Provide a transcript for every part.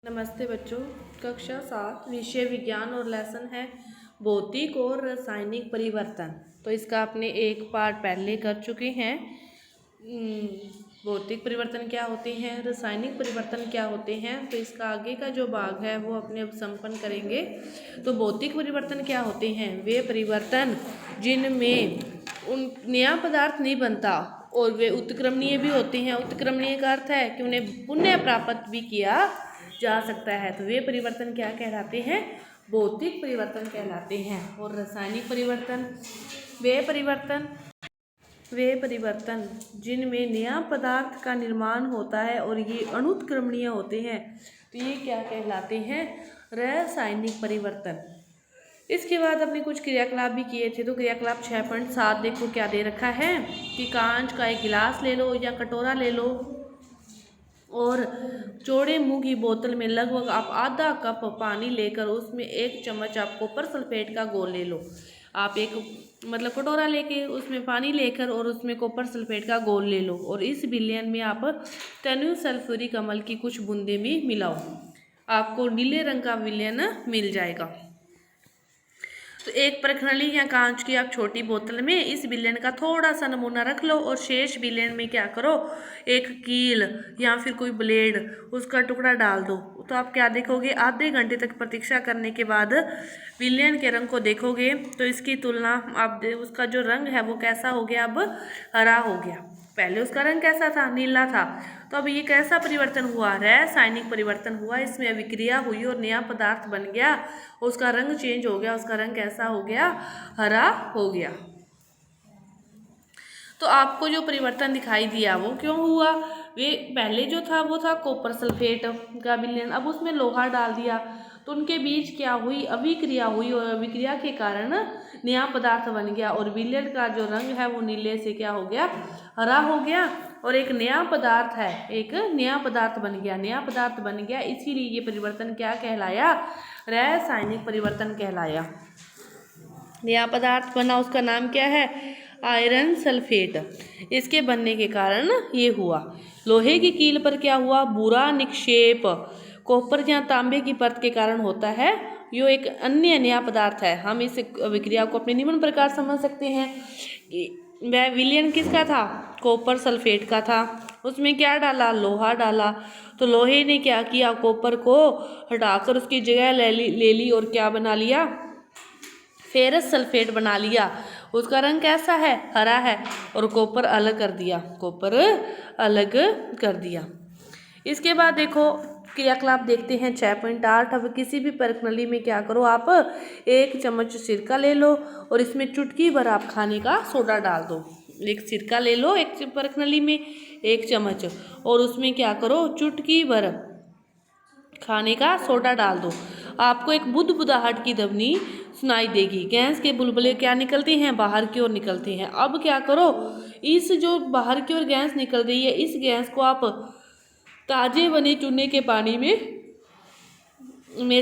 नमस्ते बच्चों। कक्षा 7 विषय विज्ञान और लेसन है भौतिक और रासायनिक परिवर्तन। तो इसका आपने एक पार्ट पहले कर चुके हैं। भौतिक परिवर्तन क्या होते हैं, रासायनिक परिवर्तन क्या होते हैं, तो इसका आगे का जो भाग है वो अपने अब संपन्न करेंगे। तो भौतिक परिवर्तन क्या होते हैं, वे परिवर्तन जिनमें नया पदार्थ नहीं बनता और वे उत्क्रमणीय भी होते हैं। उत्क्रमणीय का अर्थ है कि उन्हें पुनः प्राप्त भी किया जा सकता है। तो वे परिवर्तन क्या कहलाते हैं, भौतिक परिवर्तन कहलाते हैं। और रासायनिक परिवर्तन वे परिवर्तन जिनमें नया पदार्थ का निर्माण होता है और ये अनुत्क्रमणीय होते हैं, तो ये क्या कहलाते हैं, रासायनिक परिवर्तन। इसके बाद अपने कुछ क्रियाकलाप भी किए थे। तो क्रियाकलाप 6.7 देखो क्या दे रखा है कि कांच का एक गिलास ले लो या कटोरा ले लो और चौड़े मुंह की बोतल में लगभग आप आधा कप पानी लेकर उसमें 1 चम्मच आप कॉपर सल्फेट का घोल ले लो। आप एक कटोरा लेके उसमें पानी लेकर और उसमें कॉपर सल्फेट का घोल ले लो और इस विलयन में आप तनु सल्फ्यूरिक अम्ल की कुछ बूंदे भी मिलाओ। आपको नीले रंग का विलयन मिल जाएगा। तो एक परखनली या कांच की आप छोटी बोतल में इस विलयन का थोड़ा सा नमूना रख लो और शेष विलयन में क्या करो, एक कील या फिर कोई ब्लेड उसका टुकड़ा डाल दो। तो आप क्या देखोगे, आधे घंटे तक प्रतीक्षा करने के बाद विलयन के रंग को देखोगे तो इसकी तुलना आप उसका जो रंग है वो कैसा हो गया, अब हरा हो गया। पहले उसका रंग कैसा था, नीला था। तो अब ये कैसा परिवर्तन हुआ, रासायनिक परिवर्तन हुआ। इसमें अभिक्रिया हुई और नया पदार्थ बन गया, उसका रंग चेंज हो गया, उसका रंग कैसा हो गया, हरा हो गया। तो आपको जो परिवर्तन दिखाई दिया वो क्यों हुआ, वे पहले जो था वो था कॉपर सल्फेट का विलयन, अब उसमें लोहा डाल दिया तो उनके बीच क्या हुई, अभिक्रिया हुई और अभिक्रिया के कारण नया पदार्थ बन गया और विलयन का जो रंग है वो नीले से क्या हो गया, हरा हो गया और एक नया पदार्थ है, एक नया पदार्थ बन गया, नया पदार्थ बन गया। इसीलिए ये परिवर्तन क्या कहलाया, रासायनिक परिवर्तन कहलाया। नया पदार्थ बना, उसका नाम क्या है, आयरन सल्फेट। इसके बनने के कारण ये हुआ। लोहे की कील पर क्या हुआ, बुरा निक्षेप कॉपर या तांबे की परत के कारण होता है। यो एक अन्य नया पदार्थ है। हम इस विक्रिया को अपने निम्न प्रकार समझ सकते हैं। वह विलयन किसका था, कॉपर सल्फेट का था। उसमें क्या डाला, लोहा डाला। तो लोहे ने क्या किया, कॉपर को हटाकर उसकी जगह ले ली और क्या बना लिया, फेरस सल्फेट बना लिया। उसका रंग कैसा है, हरा है और कॉपर अलग कर दिया, कॉपर अलग कर दिया। इसके बाद देखो क्रियाकलाप देखते हैं 6.8। अब किसी भी परखनली में क्या करो, आप 1 चम्मच सिरका ले लो और इसमें चुटकी भर आप खाने का सोडा डाल दो। एक सिरका ले लो एक परखनली में 1 चम्मच और उसमें क्या करो, चुटकी भर खाने का सोडा डाल दो। आपको एक बुदबुदाहट की ध्वनि सुनाई देगी। गैस के बुलबुले क्या निकलते हैं, बाहर की ओर निकलते हैं। अब क्या करो, इस जो बाहर की ओर गैस निकल रही है, इस गैस को आप ताजे बने चूने के पानी में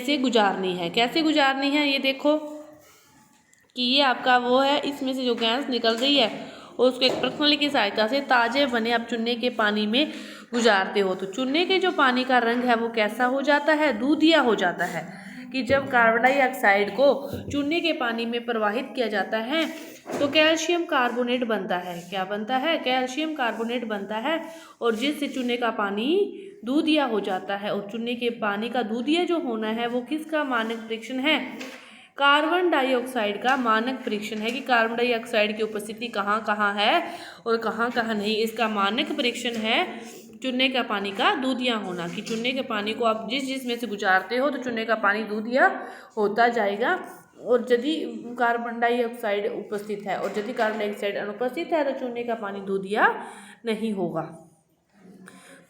से गुजारनी है। कैसे गुजारनी है, ये देखो कि ये आपका वो है, इसमें से जो गैस निकल रही है उसको एक परखनली की सहायता से ताजे बने आप चूने के पानी में गुजारते हो। तो चूने के जो पानी का रंग है वो कैसा हो जाता है, दूधिया हो जाता है। कि जब कार्बन डाइऑक्साइड को चूने के पानी में प्रवाहित किया जाता है तो कैल्शियम कार्बोनेट बनता है। क्या बनता है, कैल्शियम कार्बोनेट बनता है और जिससे चूने का पानी दूधिया हो जाता है। और चूने के पानी का दूधिया जो होना है वो किसका मानक परीक्षण है, कार्बन डाइऑक्साइड का मानक परीक्षण है। कि कार्बन डाइऑक्साइड की उपस्थिति कहाँ कहाँ है और कहाँ कहाँ नहीं, इसका मानक परीक्षण है चूने का पानी का दूधिया होना। कि चूने के पानी को आप जिस में से गुजारते हो तो चूने का पानी दूधिया होता जाएगा। और यदि कार्बन डाइऑक्साइड उपस्थित है और यदि कार्बन डाइऑक्साइड अनुपस्थित है तो चूने का पानी दूधिया नहीं होगा।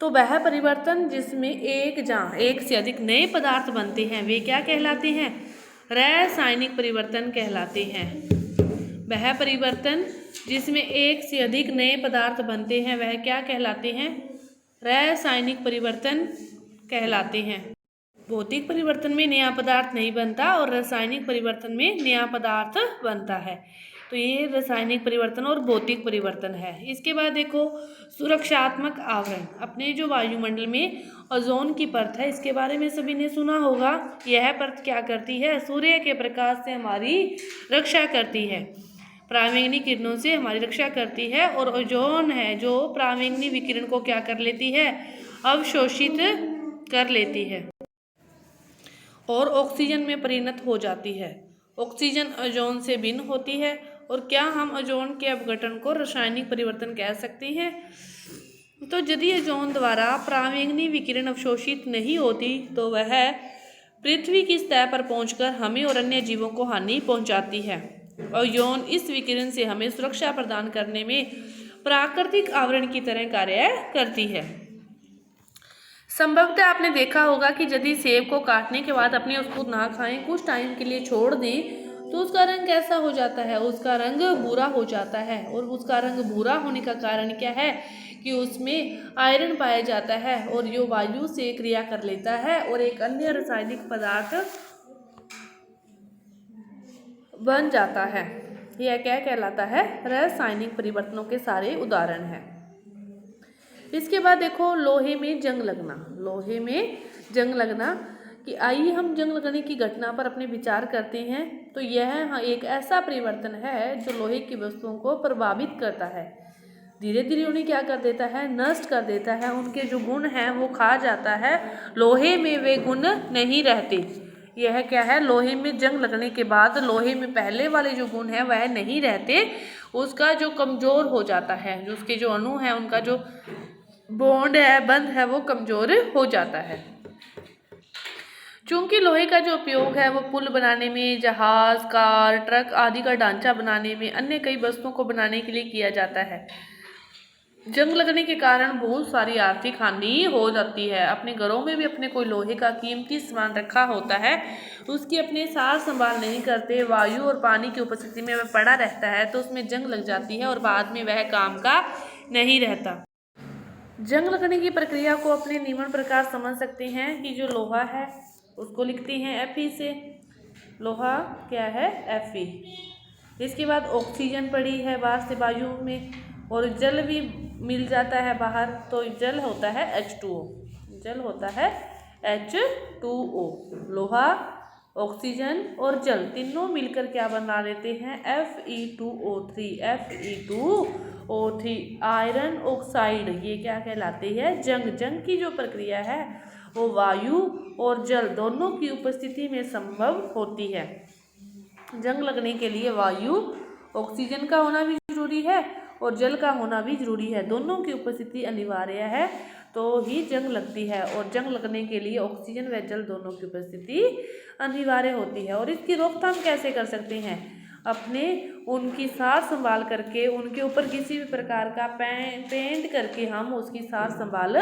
तो वह परिवर्तन जिसमें एक से अधिक नए पदार्थ बनते हैं वे क्या कहलाते हैं, रासायनिक परिवर्तन कहलाते हैं। वह परिवर्तन जिसमें एक से अधिक नए पदार्थ बनते हैं वह क्या कहलाते हैं, रासायनिक परिवर्तन कहलाते हैं। भौतिक परिवर्तन में नया पदार्थ नहीं बनता और रासायनिक परिवर्तन में नया पदार्थ बनता है। तो ये रासायनिक परिवर्तन और भौतिक परिवर्तन है। इसके बाद देखो सुरक्षात्मक आवरण, अपने जो वायुमंडल में ओजोन की परत है, इसके बारे में सभी ने सुना होगा। यह परत क्या करती है? सूर्य के प्रकाश से हमारी रक्षा करती है, पराबैंगनी किरणों से हमारी रक्षा करती है। और ओजोन है जो पराबैंगनी विकिरण को क्या कर लेती है? अवशोषित कर लेती है और ऑक्सीजन में परिणत हो जाती है। ऑक्सीजन ओजोन से भिन्न होती है। और क्या हम ओजोन के अपघटन को रासायनिक परिवर्तन कह सकते हैं? तो यदि ओजोन द्वारा पराबैंगनी विकिरण अवशोषित नहीं होती तो वह पृथ्वी की सतह पर पहुंचकर हमें और अन्य जीवों को हानि पहुंचाती है। ओजोन इस विकिरण से हमें सुरक्षा प्रदान करने में प्राकृतिक आवरण की तरह कार्य करती है। संभवतः आपने देखा होगा कि यदि सेब को काटने के बाद अपने उसको ना खाएं, कुछ टाइम के लिए छोड़ दें, तो उसका रंग कैसा हो जाता है? उसका रंग भूरा हो जाता है। और उसका रंग भूरा होने का कारण क्या है? कि उसमें आयरन पाया जाता है और जो वायु से क्रिया कर लेता है और एक अन्य रासायनिक पदार्थ बन जाता है। यह क्या कहलाता है? रासायनिक परिवर्तनों के सारे उदाहरण हैं। इसके बाद देखो लोहे में जंग लगना। लोहे में जंग लगना कि आइए हम जंग लगने की घटना पर अपने विचार करते हैं। तो यह एक ऐसा परिवर्तन है जो लोहे की वस्तुओं को प्रभावित करता है, धीरे धीरे उन्हें क्या कर देता है? नष्ट कर देता है। उनके जो गुण हैं वो खा जाता है, लोहे में वे गुण नहीं रहते। यह क्या है? लोहे में जंग लगने के बाद लोहे में पहले वाले जो गुण हैं वह नहीं रहते, उसका जो कमज़ोर हो जाता है, जो उसके जो अणु हैं उनका जो बॉन्ड है, बंध है, वो कमज़ोर हो जाता है। चूंकि लोहे का जो उपयोग है वो पुल बनाने में, जहाज, कार, ट्रक आदि का ढांचा बनाने में, अन्य कई वस्तुओं को बनाने के लिए किया जाता है। जंग लगने के कारण बहुत सारी आर्थिक हानि हो जाती है। अपने घरों में भी अपने कोई लोहे का कीमती सामान रखा होता है, उसकी अपने सार संभाल नहीं करते, वायु और पानी की उपस्थिति में वह पड़ा रहता है, तो उसमें जंग लग जाती है और बाद में वह काम का नहीं रहता। जंग लगने की प्रक्रिया को अपने निम्न प्रकार समझ सकते हैं कि जो लोहा है उसको लिखते हैं Fe से। लोहा क्या है? Fe। इसके बाद ऑक्सीजन पड़ी है बाहर से वायु में, और जल भी मिल जाता है बाहर, तो जल होता है H2O। जल होता है H2O। लोहा, ऑक्सीजन और जल तीनों मिलकर क्या बना लेते हैं? Fe2O3। Fe2O3 आयरन ऑक्साइड, ये क्या कहलाती है? जंग। जंग की जो प्रक्रिया है वो वायु और जल दोनों की उपस्थिति में संभव होती है। जंग लगने के लिए वायु, ऑक्सीजन का होना भी जरूरी है और जल का होना भी जरूरी है, दोनों की उपस्थिति अनिवार्य है तो ही जंग लगती है। और जंग लगने के लिए ऑक्सीजन व जल दोनों की उपस्थिति अनिवार्य होती है। और इसकी रोकथाम कैसे कर सकते हैं? अपने उनकी सार संभाल करके, उनके ऊपर किसी भी प्रकार का पेंट करके हम उसकी सार संभाल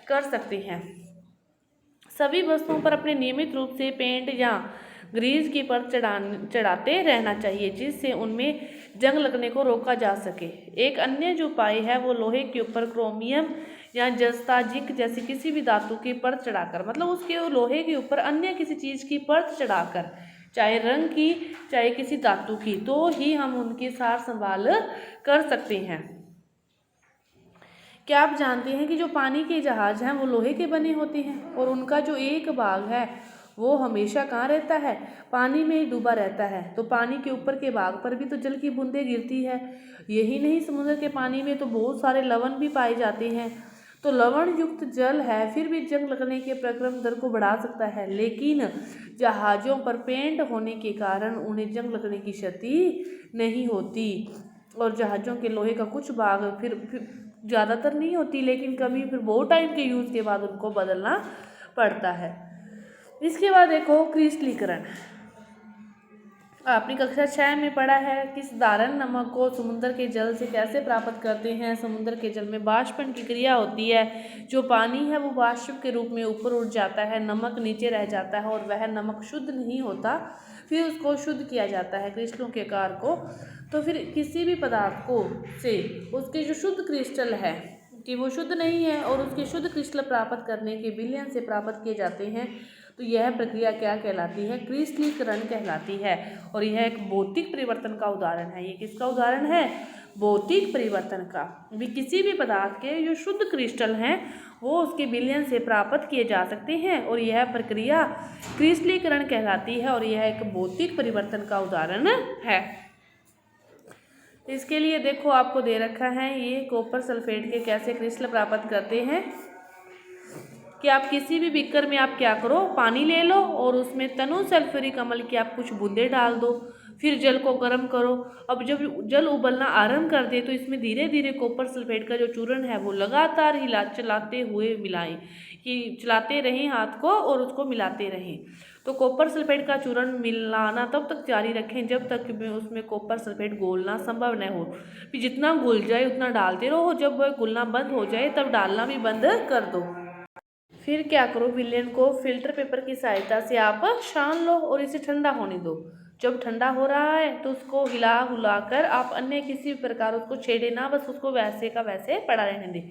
कर सकते हैं। सभी वस्तुओं पर अपने नियमित रूप से पेंट या ग्रीस की परत चढ़ाते रहना चाहिए, जिससे उनमें जंग लगने को रोका जा सके। एक अन्य जो उपाय है वो लोहे के ऊपर क्रोमियम या जस्ता, जिंक जैसी किसी भी धातु की परत चढ़ाकर, मतलब उसके लोहे के ऊपर अन्य किसी चीज़ की परत चढ़ाकर, चाहे रंग की चाहे किसी धातु की, तो ही हम उनकी सार संभाल कर सकते हैं। क्या आप जानते हैं कि जो पानी के जहाज हैं वो लोहे के बने होते हैं और उनका जो एक भाग है वो हमेशा कहाँ रहता है? पानी में ही डूबा रहता है। तो पानी के ऊपर के भाग पर भी तो जल की बूंदें गिरती है। यही नहीं, समुद्र के पानी में तो बहुत सारे लवण भी पाए जाते हैं। तो लवण युक्त जल है, फिर भी जंग लगने के प्रक्रम दर को बढ़ा सकता है, लेकिन जहाज़ों पर पेंट होने के कारण उन्हें जंग लगने की क्षति नहीं होती। और जहाज़ों के लोहे का कुछ भाग फिर ज़्यादातर नहीं होती, लेकिन कभी फिर बहुत टाइम के यूज़ के बाद उनको बदलना पड़ता है। इसके बाद देखो क्रिस्टलीकरण। आपने कक्षा 6 में पढ़ा है कि साधारण नमक को समुद्र के जल से कैसे प्राप्त करते हैं। समुद्र के जल में वाष्पन की क्रिया होती है, जो पानी है वो वाष्प के रूप में ऊपर उठ जाता है, नमक नीचे रह जाता है और वह नमक शुद्ध नहीं होता, फिर उसको शुद्ध किया जाता है क्रिस्टलों के आकार को। तो फिर किसी भी पदार्थ को से उसके जो शुद्ध क्रिस्टल है कि वो शुद्ध नहीं है और उसके शुद्ध क्रिस्टल प्राप्त करने के विलयन से प्राप्त किए जाते हैं, तो यह प्रक्रिया क्या कहलाती है? क्रिस्टलीकरण कहलाती है। और यह एक भौतिक परिवर्तन का उदाहरण है। ये किसका उदाहरण है? भौतिक परिवर्तन का। भी किसी भी पदार्थ के जो शुद्ध क्रिस्टल हैं वो उसके विलयन से प्राप्त किए जा सकते हैं और यह प्रक्रिया क्रिस्टलीकरण कहलाती है और यह एक भौतिक परिवर्तन का उदाहरण है। इसके लिए देखो आपको दे रखा है ये कॉपर सल्फेट के कैसे क्रिस्टल प्राप्त करते हैं कि आप किसी भी बीकर में आप क्या करो, पानी ले लो और उसमें तनु सल्फ्यूरिक अम्ल की आप कुछ बूंदे डाल दो, फिर जल को गर्म करो। अब जब जल उबलना आरंभ कर दे तो इसमें धीरे धीरे कॉपर सल्फेट का जो चूर्ण है वो लगातार चलाते हुए मिलाएं, कि चलाते रहें हाथ को और उसको मिलाते रहें। तो कॉपर सल्फेट का चूर्ण मिलाना तब तक जारी रखें जब तक उसमें कॉपर सल्फेट घोलना संभव न हो। फिर जितना घुल जाए उतना डालते रहो, जब वह घुलना बंद हो जाए तब डालना भी बंद कर दो। फिर क्या करो, विलयन को फिल्टर पेपर की सहायता से आप छान लो और इसे ठंडा होने दो। जब ठंडा हो रहा है तो उसको हिला हुलाकर आप अन्य किसी प्रकार उसको छेड़े ना, बस उसको वैसे का वैसे पड़ा रहने दें।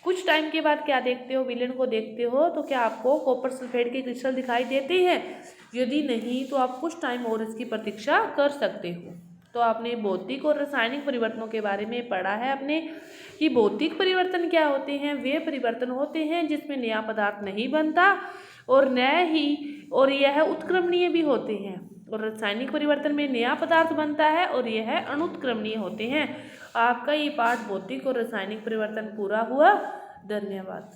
कुछ टाइम के बाद क्या देखते हो, विलयन को देखते हो तो क्या आपको कॉपर सल्फेट के क्रिस्टल दिखाई देते हैं? यदि नहीं तो आप कुछ टाइम और इसकी प्रतीक्षा कर सकते हो। तो आपने भौतिक और रासायनिक परिवर्तनों के बारे में पढ़ा है आपने कि भौतिक परिवर्तन क्या होते हैं। वे परिवर्तन होते हैं जिसमें नया पदार्थ नहीं बनता और और यह उत्क्रमणीय भी होते हैं। और रासायनिक परिवर्तन में नया पदार्थ बनता है और यह अनुत्क्रमणीय होते हैं। आपका ये पाठ भौतिक और रासायनिक परिवर्तन पूरा हुआ। धन्यवाद।